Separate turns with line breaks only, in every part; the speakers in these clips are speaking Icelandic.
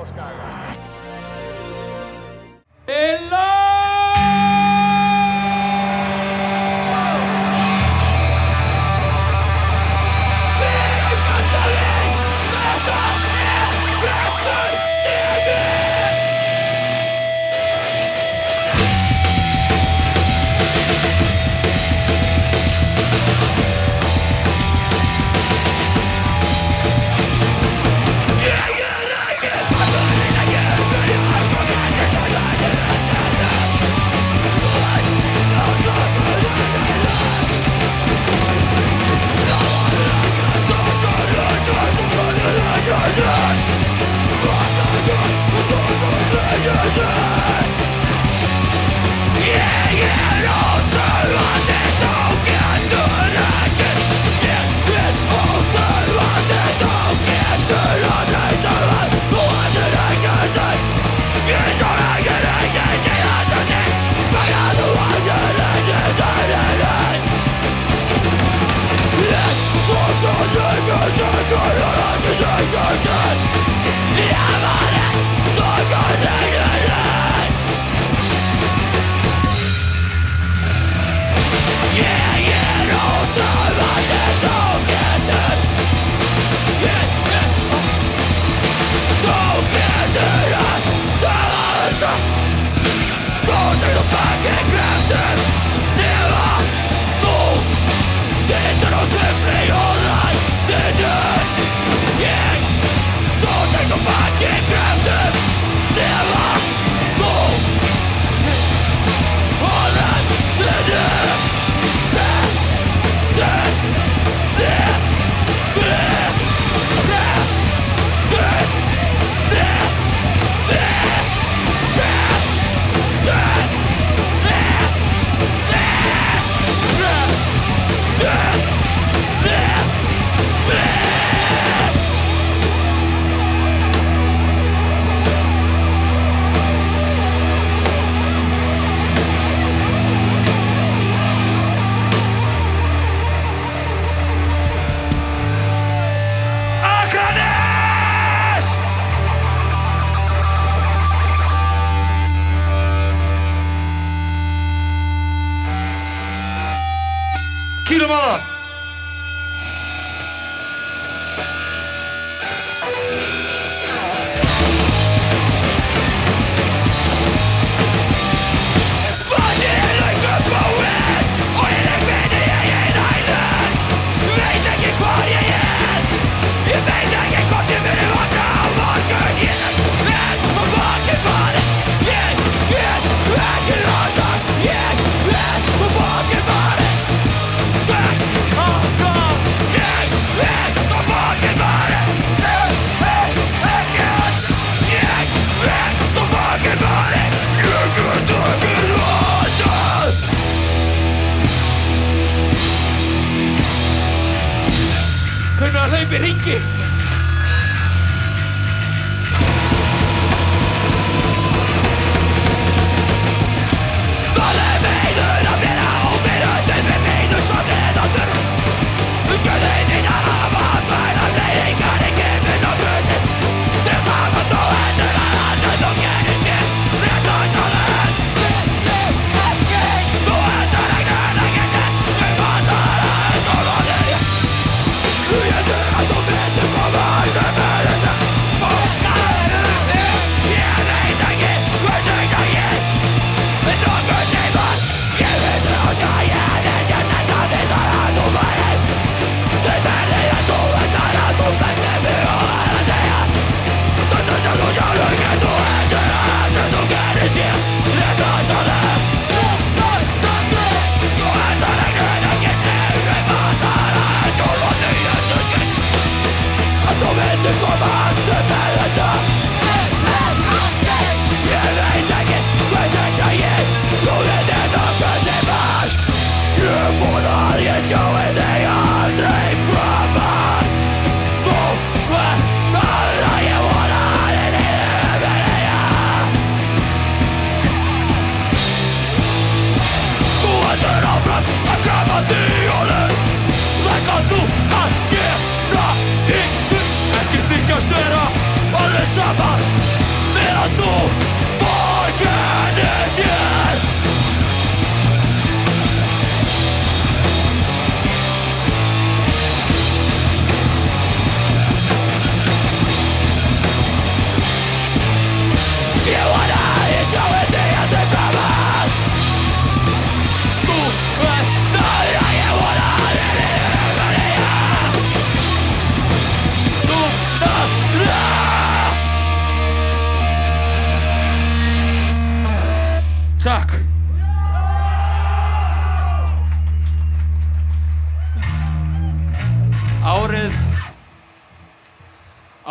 os cagas.
Atomic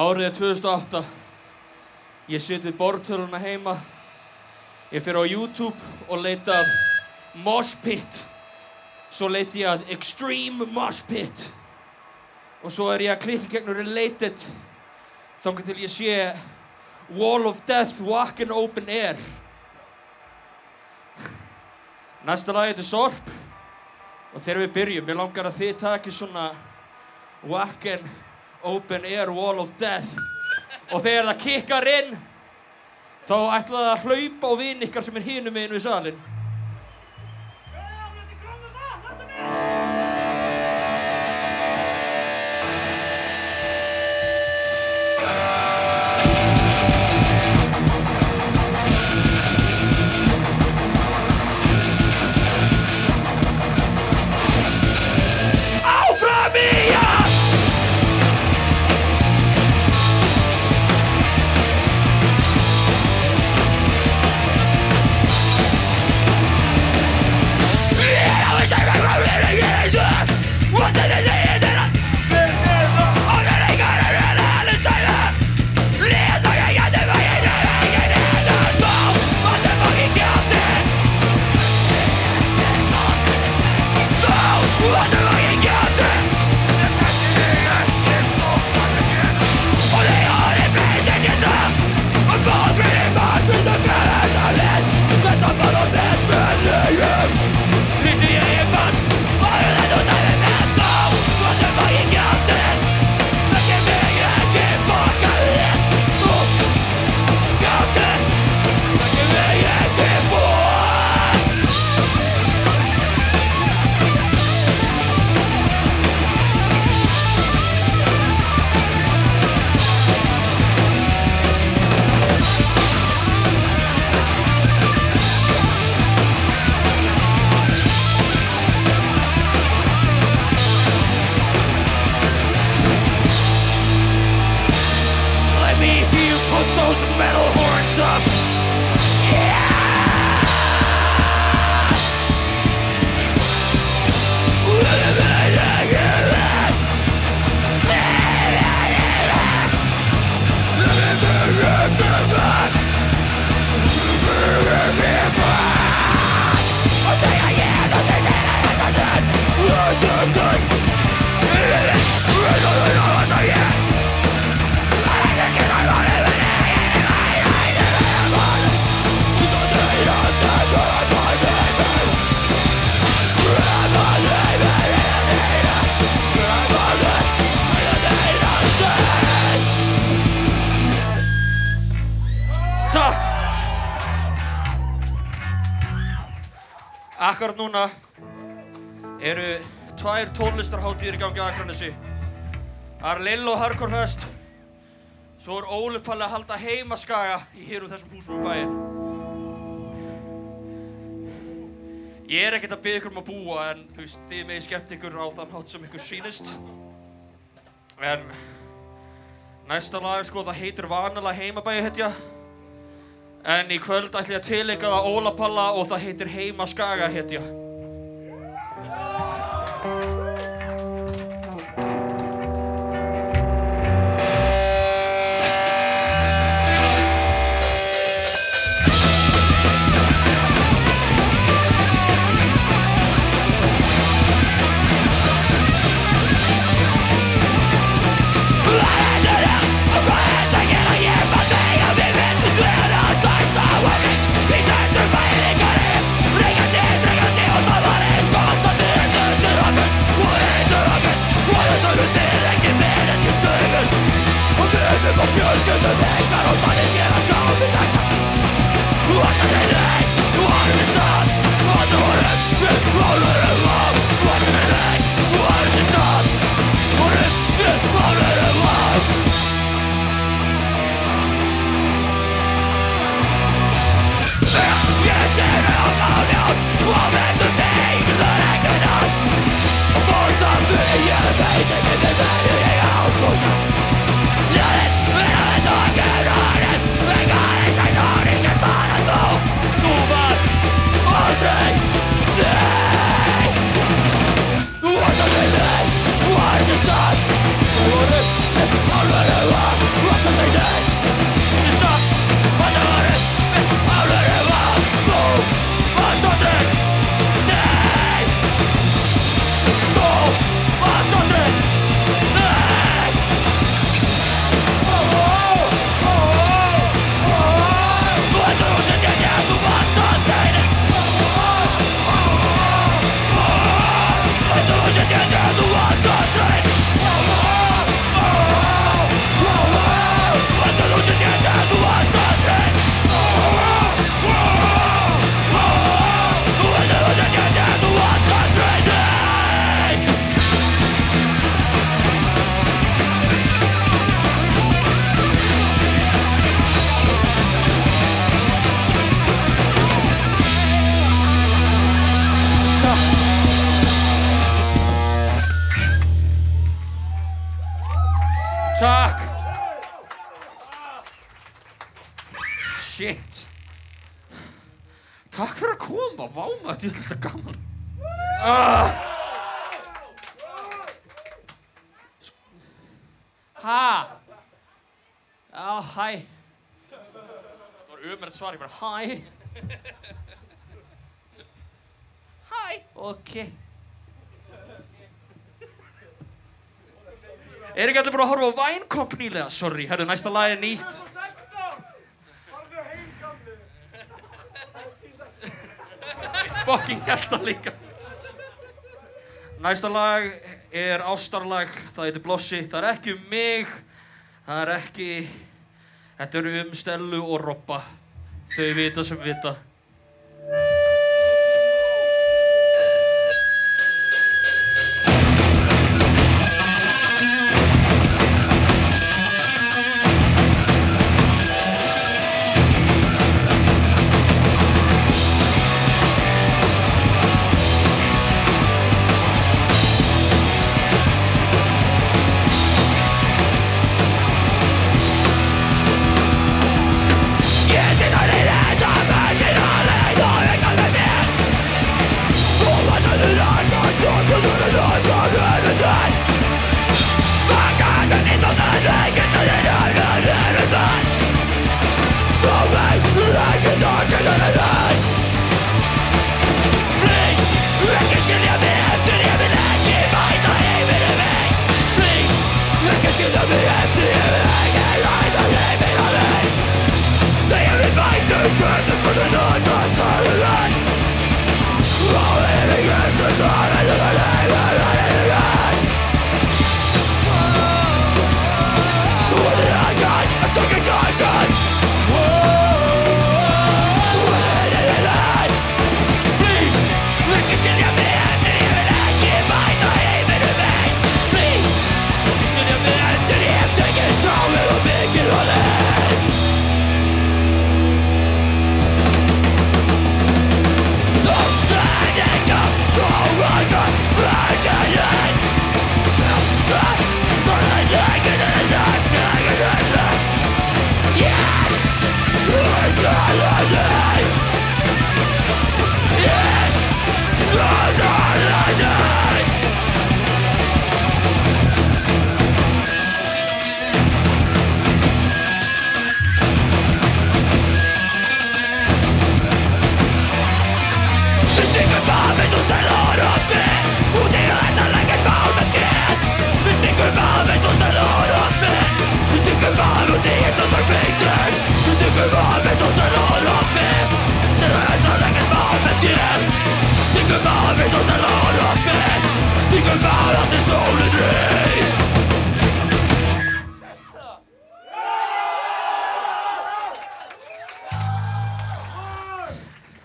Árið er 2008. Ég sit við borðtöluna heima. Ég fer á YouTube og leita að mosh pit. Svo leiti ég að extreme mosh pit. Og svo ég að klikka gegnum related. Þangað til ég sé Wall of Death Wacken Open Air. Næsta lagið er Sorp. Og þegar við byrjum, ég langar að þið takið svona Wacken Open Air Wall of Death. Og þegar það kikkar inn, þá ætla það að hlaupa á vin ykkar sem hinum megin við salinn. Akkurat núna eru 2 tónlistarhátíðir í gangi á Akranesi. Það Lillo Hardcore Fest. Svo Óli Palli að halda heimaskaga í þessum húsum um bæinn. Ég ekkert að biðja ykkur að búa en þið megið skemmt ykkur á þann hátt sem ykkur sýnist. En næsta lag það heitir vanalega Heimabæjarhetja. En í kvöld ætla ég að tileinka það Óla Palla og það heitir Heimaskagahetja. What Takk. Shit. Takk fyrir að koma. Vá maður, þetta er alltaf gaman. Ha? Já, hæ. Það var ömurlegt svar, ég bara hæ. Hæ. Ok. Er ekki allir búin að horfa á Vine Company nýlega? Sorry, herru, næsta lag er nýtt.
Farðu heim, gamli.
Fucking held það líka. Næsta lag er ástarlag, það heitir Blossi. Það er ekki um mig, það er ekki... Þetta eru um Stellu og Robba. Þau vita sem vita.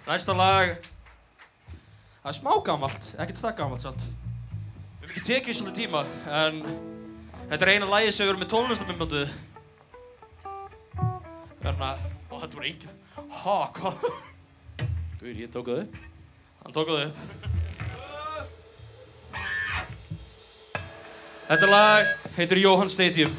Næsta lag, það er smá gamalt, ekkert það gamalt samt. Við höfum ekki tekið svolítið tíma, en þetta er eina lagið sem við erum með tónlistarmyndbandið. Hérna, ó þetta voru engin, hvað? Guður, ég tók það upp. Hann tók það upp. Þetta lag heitir Johan Stadium.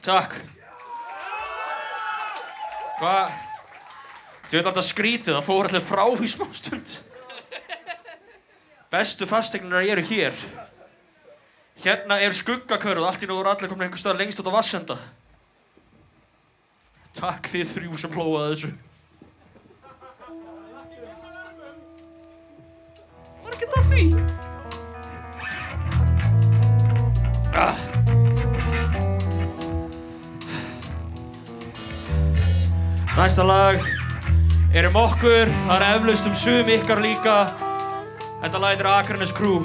Takk. Hvað? Þið veit alltaf skrítið, það fór allir frá í smá stund. Bestu fasteignirnar eru hér. Hérna skuggakörð og allt í nú voru allir komin einhvers staðar lengst út á Vatnsenda. Takk þið 3 sem hlóaðu þessu. Var ekkert að því. Næsta lag okkur, það eflaust sum ykkar líka. Þetta lag heitir Akranes Crew.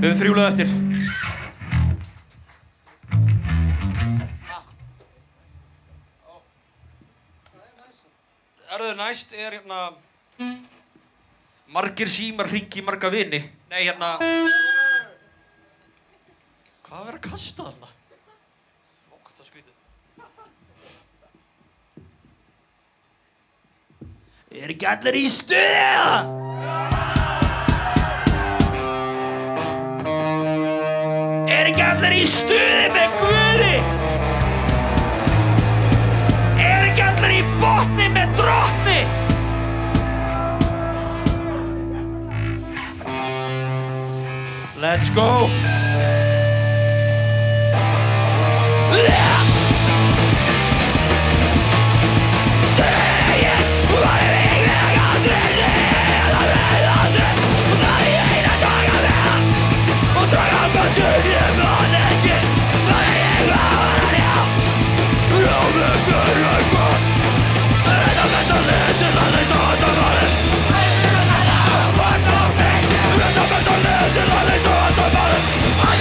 Við höfum 3 lög eftir. Næst hérna margir símar hringi í marga vini. Nei, hérna hvað er verið að kasta þarna? Fokk, það skrítið. Ekki allir í stuði? Ekki allir í stuði með Guði? Ekki allir í botni með Drottni? Let's go! I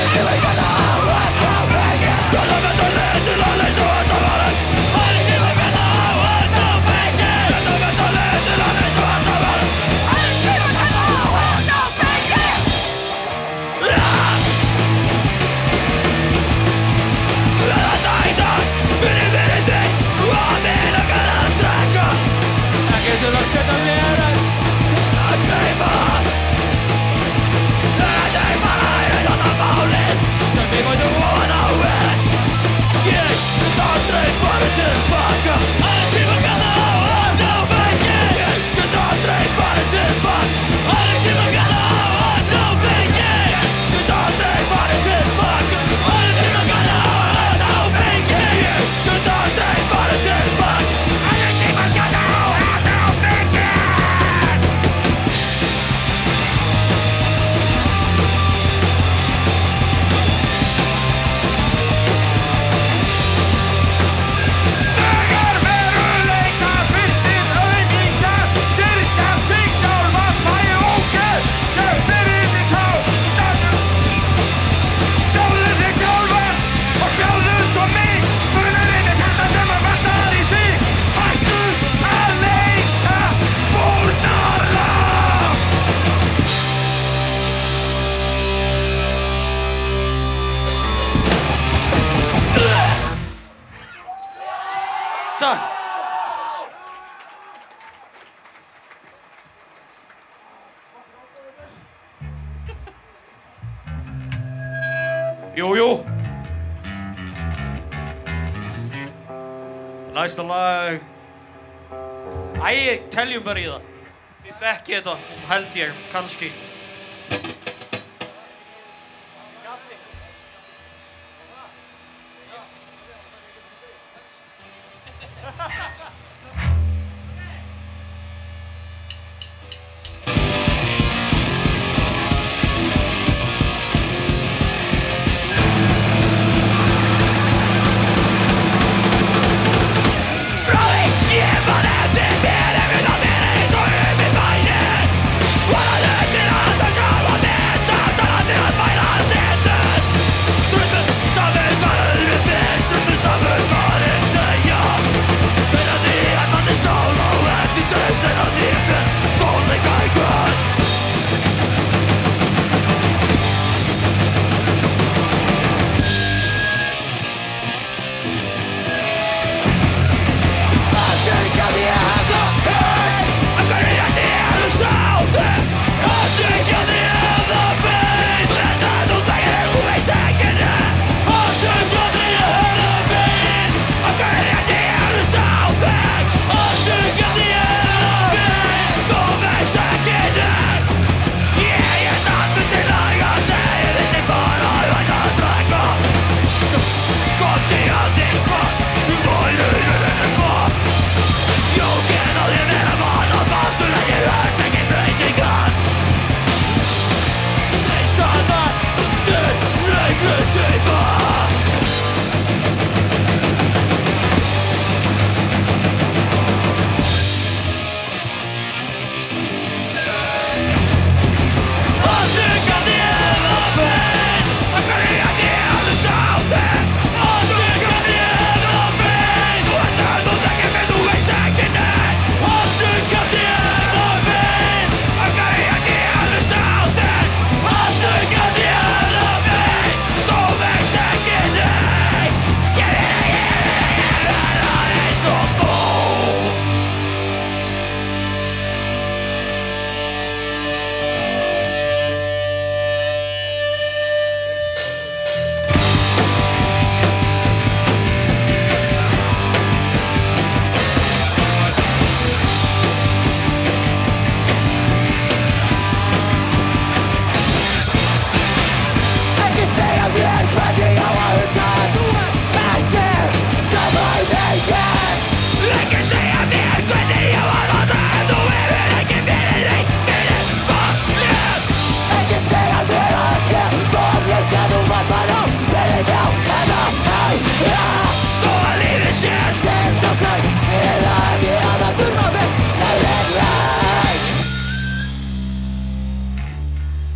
Jú. Næsta lag. Teljum bara í það. Ég þekki þetta, held ég, kannski.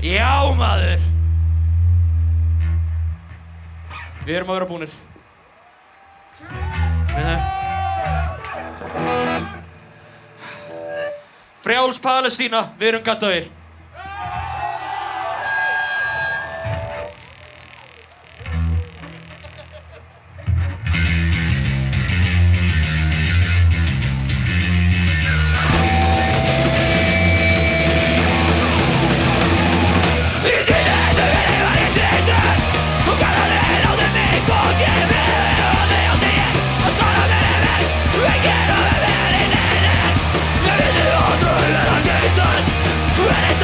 Já, maður! Við erum að vera búnir. Frjáls Palestína, við erum gaddaðir.
Ready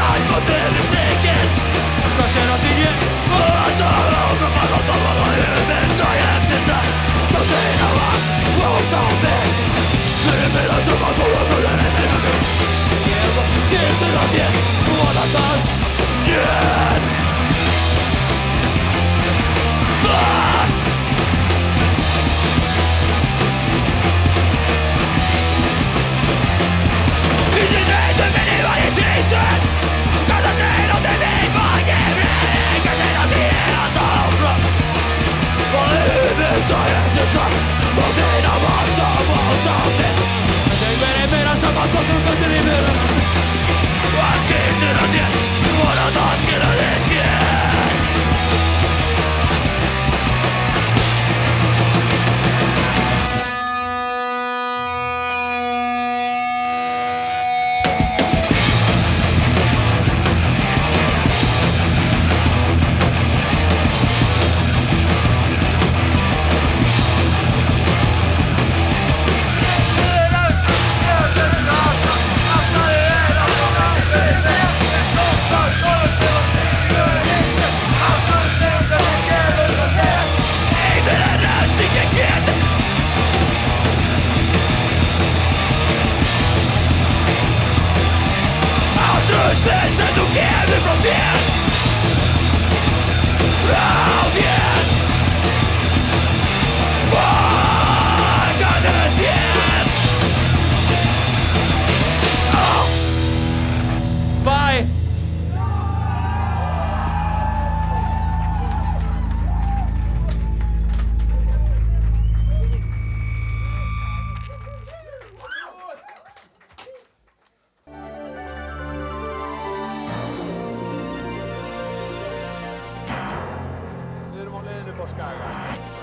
upp á Skaga.